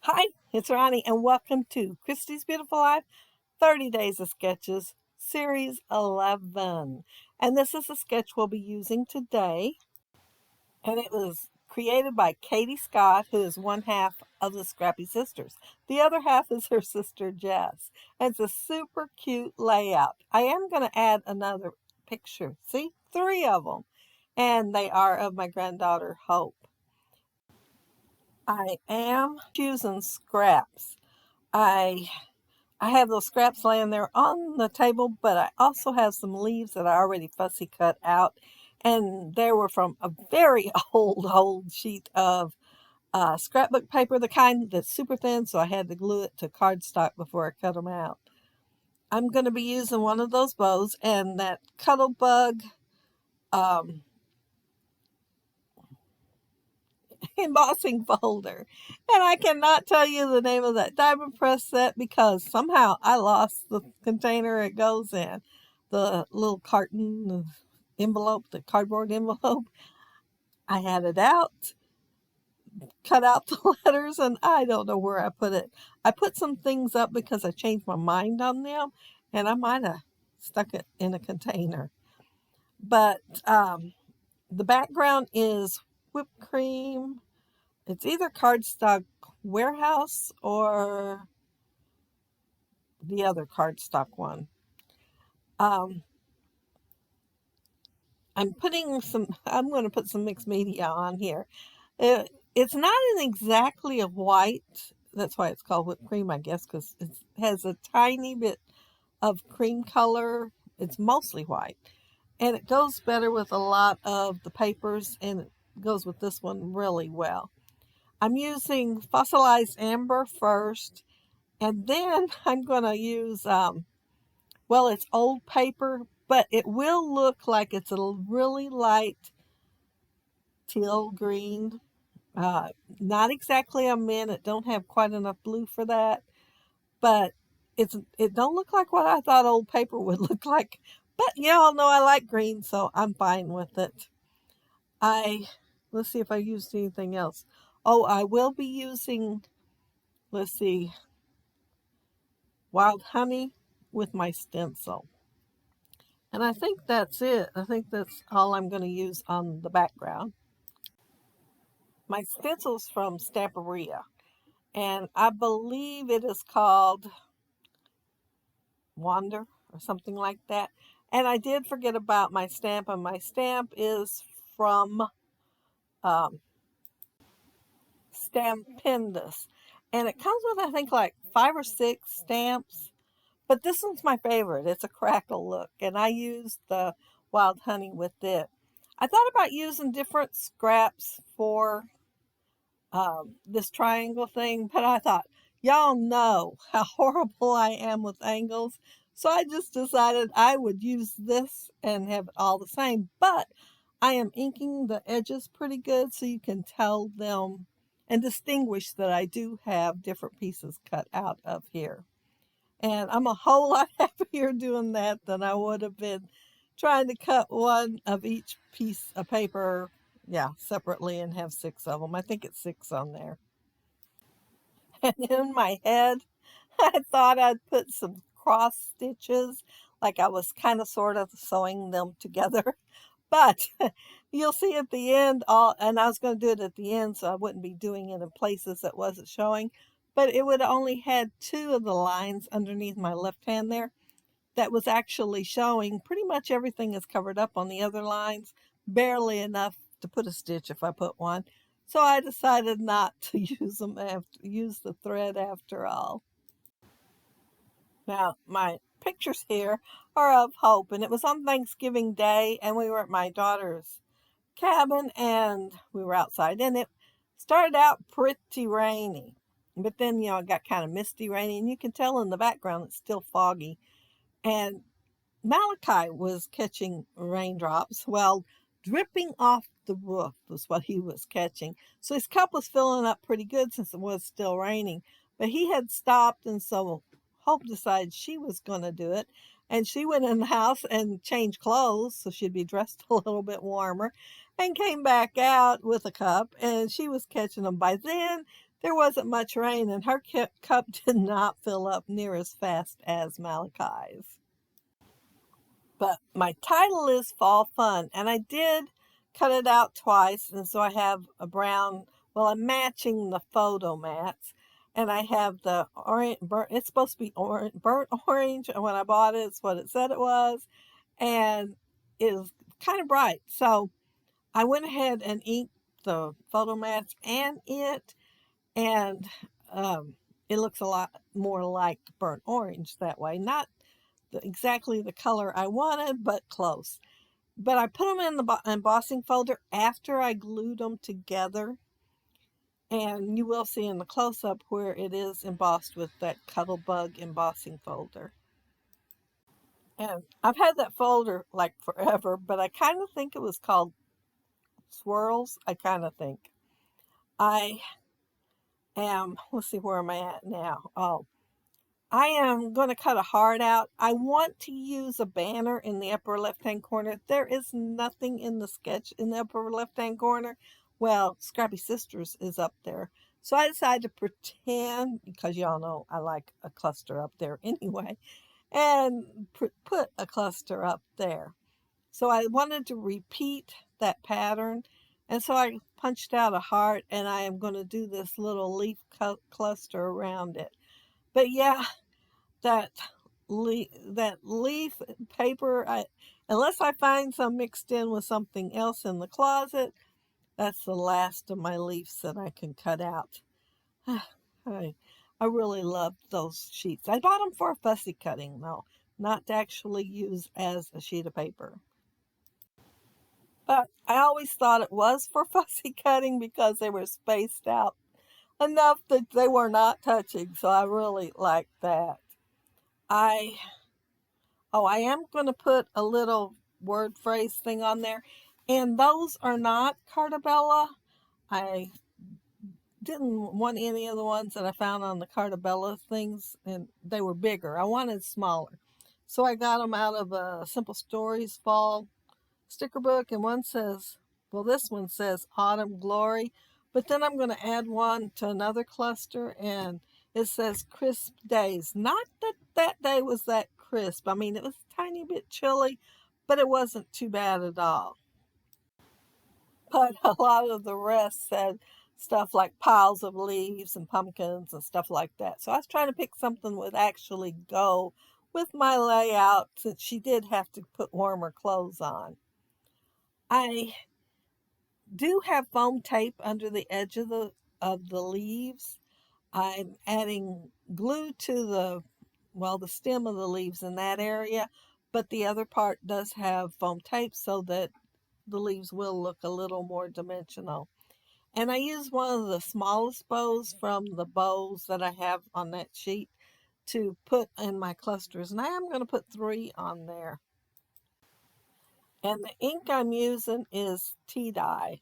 Hi, it's Ronnie, and welcome to Christy's Beautiful Life 30 Days of Sketches, Series 11. And this is a sketch we'll be using today. And it was created by Katie Scott, who is one half of the Scrappy Sisters. The other half is her sister Jess. And it's a super cute layout. I am going to add another picture. See? 3 of them. And they are of my granddaughter, Hope. I am using scraps. I have those scraps laying there on the table, but I also have some leaves that I already fussy cut out. And they were from a very old sheet of scrapbook paper, the kind that's super thin, so I had to glue it to cardstock before I cut them out. I'm going to be using one of those bows and that Cuttlebug embossing folder. And I cannot tell you the name of that diamond press set because somehow I lost the container it goes in. The little carton envelope, the cardboard envelope. I had it out, cut out the letters, and I don't know where I put it. I put some things up because I changed my mind on them, and I might have stuck it in a container. But the background is whipped cream. It's either Cardstock Warehouse or the other Cardstock one. I'm going to put some mixed media on here. It's not exactly a white. That's why it's called whipped cream, I guess, because it has a tiny bit of cream color. It's mostly white. And it goes better with a lot of the papers, and it goes with this one really well. I'm using fossilized amber first, and then I'm going to use, it's old paper, but it will look like it's a really light teal green. Not exactly a mint. It don't have quite enough blue for that, but it don't look like what I thought old paper would look like. But y'all know I like green, so I'm fine with it. Let's see if I used anything else. Oh, I will be using, let's see, wild honey with my stencil. And I think that's it. I think that's all I'm going to use on the background. My stencil's from Stamperia, and I believe it is called Wander or something like that. And I did forget about my stamp, and my stamp is from Stampendous. And it comes with, I think, like 5 or 6 stamps. But this one's my favorite. It's a crackle look, and I used the wild honey with it. I thought about using different scraps for this triangle thing, but I thought, y'all know how horrible I am with angles. So I just decided I would use this and have it all the same. But I am inking the edges pretty good so you can tell them and distinguish that I do have different pieces cut out of here. And I'm a whole lot happier doing that than I would have been trying to cut one of each piece of paper, separately and have 6 of them. I think it's 6 on there. And in my head, I thought I'd put some cross stitches, like I was kind of sort of sewing them together. But you'll see at the end, and I was going to do it at the end so I wouldn't be doing it in places that wasn't showing. But it would only had 2 of the lines underneath my left hand there that was actually showing. Pretty much everything is covered up on the other lines, barely enough to put a stitch if I put one. So I decided not to use them use the thread after all. Now, my pictures here are of Hope, and it was on Thanksgiving Day, and we were at my daughter's cabin, and we were outside, and it started out pretty rainy. But then, it got kind of misty, rainy, and you can tell in the background it's still foggy. And Malachi was catching raindrops, well, dripping off the roof was what he was catching. So his cup was filling up pretty good since it was still raining. But he had stopped, and so Hope decided she was going to do it. And she went in the house and changed clothes so she'd be dressed a little bit warmer, and came back out with a cup, and she was catching them. By then, there wasn't much rain, and her cup did not fill up near as fast as Malachi's. But my title is Fall Fun, and I did cut it out twice, and so I have a brown, well, I'm matching the photo mats, and I have the orange, it's supposed to be orange, burnt orange, and when I bought it, it's what it said it was, and it is kind of bright. So I went ahead and inked the photo mats and and um, it looks a lot more like burnt orange that way. Not exactly the color I wanted, but close. But I put them in the embossing folder after I glued them together. And you will see in the close-up where it is embossed with that Cuttlebug embossing folder. And I've had that folder like forever, but I kind of think it was called Swirls. I kind of think. I am, let's see, where am I at now? Oh, I am going to cut a heart out. I want to use a banner in the upper left-hand corner. There is nothing in the sketch in the upper left-hand corner. Well, Scrappy Sisters is up there. So I decided to pretend, because y'all know I like a cluster up there anyway, and put a cluster up there. So I wanted to repeat that pattern. And so I punched out a heart, and I am going to do this little leaf cluster around it. But yeah, that leaf paper, unless I find some mixed in with something else in the closet, that's the last of my leaves that I can cut out. I really loved those sheets. I bought them for fussy cutting, though, not to actually use as a sheet of paper. But I always thought it was for fussy cutting because they were spaced out enough that they were not touching, so I really liked that. I am going to put a little word phrase thing on there, and those are not Cartabella. I didn't want any of the ones that I found on the Cartabella things, and they were bigger. I wanted smaller, so I got them out of a Simple Stories fall sticker book, and one says, well, this one says Autumn Glory, but then I'm going to add one to another cluster, and it says Crisp Days. Not that that day was that crisp. I mean, it was a tiny bit chilly, but it wasn't too bad at all. But a lot of the rest said stuff like piles of leaves and pumpkins and stuff like that. So I was trying to pick something that would actually go with my layout, since she did have to put warmer clothes on. I do have foam tape under the edge of the leaves. I'm adding glue to the stem of the leaves in that area, but the other part does have foam tape so that the leaves will look a little more dimensional. And I use one of the smallest bows from the bows that I have on that sheet to put in my clusters. And I am going to put 3 on there. And the ink I'm using is tea dye.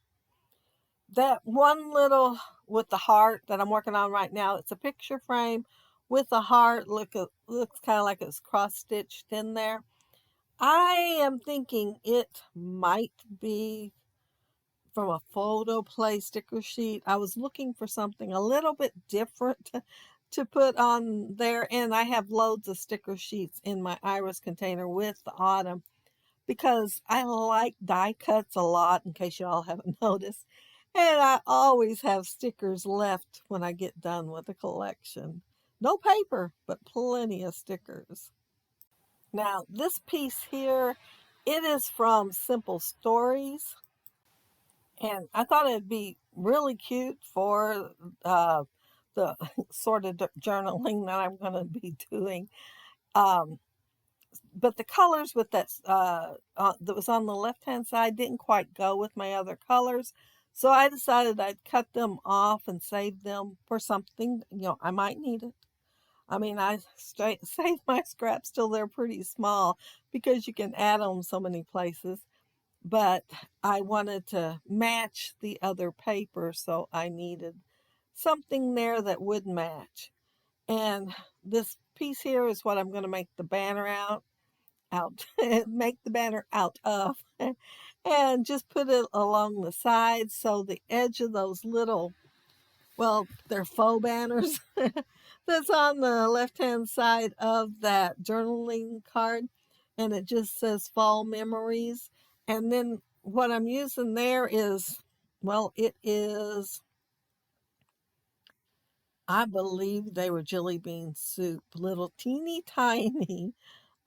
That one little with the heart that I'm working on right now, it's a picture frame with a heart. Looks kind of like it's cross-stitched in there. I am thinking it might be from a photo play sticker sheet. I was looking for something a little bit different to put on there, and I have loads of sticker sheets in my iris container with the autumn because I like die cuts a lot, in case y'all haven't noticed. And I always have stickers left when I get done with a collection. No paper, but plenty of stickers. Now, this piece here, it is from Simple Stories. And I thought it'd be really cute for the sort of journaling that I'm going to be doing. Um, but the colors with that was on the left-hand side didn't quite go with my other colors. So I decided I'd cut them off and save them for something, I might need it. I mean, I save my scraps till they're pretty small because you can add them so many places. But I wanted to match the other paper, so I needed something there that would match. And this piece here is what I'm going to make the banner out make the banner out of, and just put it along the sides so the edge of those little Well, they're faux banners that's on the left-hand side of that journaling card, and it just says fall memories. And then what I'm using there is, well, it is, I believe they were jelly bean soup, little teeny tiny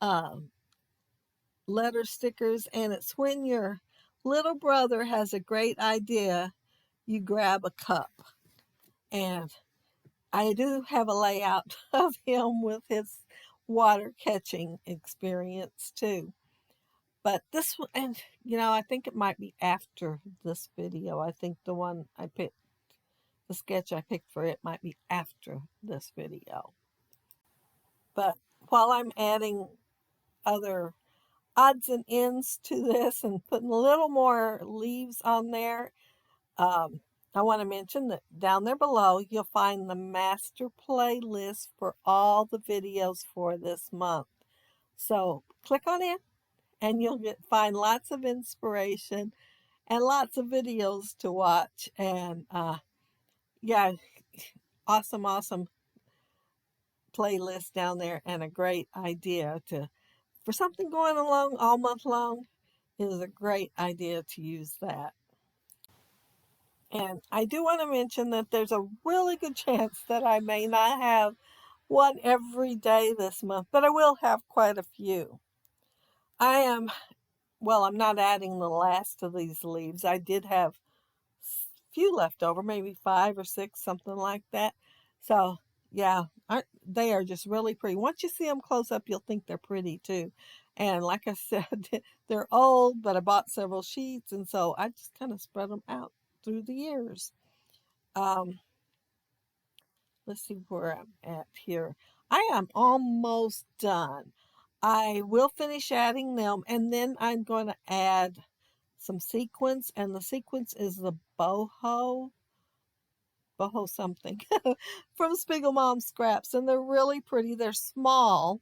um, letter stickers, and it's when your little brother has a great idea, you grab a cup. And I do have a layout of him with his water catching experience too. But this one, and I think it might be after this video. I think the one I picked, the sketch I picked for it might be after this video. But while I'm adding other odds and ends to this and putting a little more leaves on there, I want to mention that down there below, you'll find the master playlist for all the videos for this month. So click on it and you'll find lots of inspiration and lots of videos to watch. And yeah, awesome, awesome playlist down there, and a great idea for something going along all month long. It is a great idea to use that. And I do want to mention that there's a really good chance that I may not have one every day this month, but I will have quite a few. I'm not adding the last of these leaves. I did have a few left over, maybe 5 or 6, something like that. So, yeah, they are just really pretty. Once you see them close up, you'll think they're pretty too. And like I said, they're old, but I bought several sheets, and so I just kind of spread them out through the years. Um, let's see where I'm at here. I am almost done. I will finish adding them, and then I'm going to add some sequins, and the sequence is the boho something from Spiegel Mom Scraps, and they're really pretty. They're small,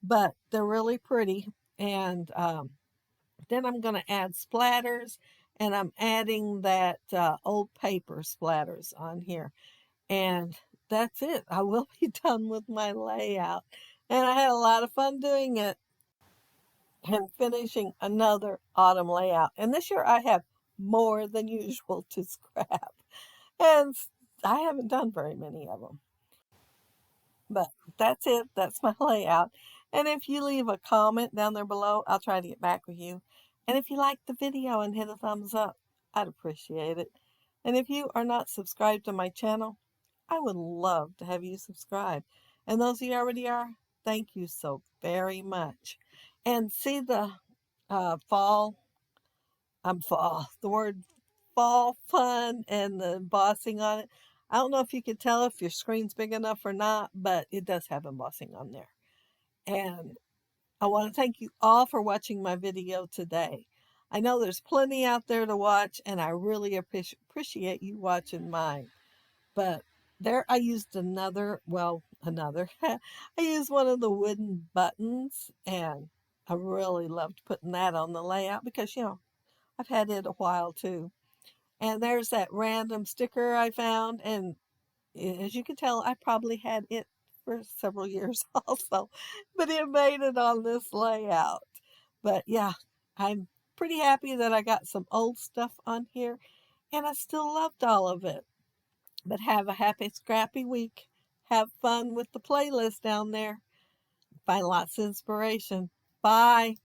but they're really pretty. And then I'm going to add splatters, and I'm adding that old paper splatters on here. And that's it. I will be done with my layout. And I had a lot of fun doing it and finishing another autumn layout. And this year I have more than usual to scrap. And I haven't done very many of them. But that's it. That's my layout. And if you leave a comment down there below, I'll try to get back with you. And if you like the video and hit a thumbs up, I'd appreciate it. And if you are not subscribed to my channel, I would love to have you subscribe. And those of you already are, thank you so very much. And see the the word fall fun and the embossing on it. I don't know if you can tell if your screen's big enough or not, but it does have embossing on there. And I want to thank you all for watching my video today. I know there's plenty out there to watch, and I really appreciate you watching mine. But there I used I used one of the wooden buttons, and I really loved putting that on the layout because, I've had it a while too. And there's that random sticker I found, and as you can tell, I probably had it for several years also, but it made it on this layout. But yeah, I'm pretty happy that I got some old stuff on here, and I still loved all of it. But have a happy, scrappy week. Have fun with the playlist down there. Find lots of inspiration. Bye.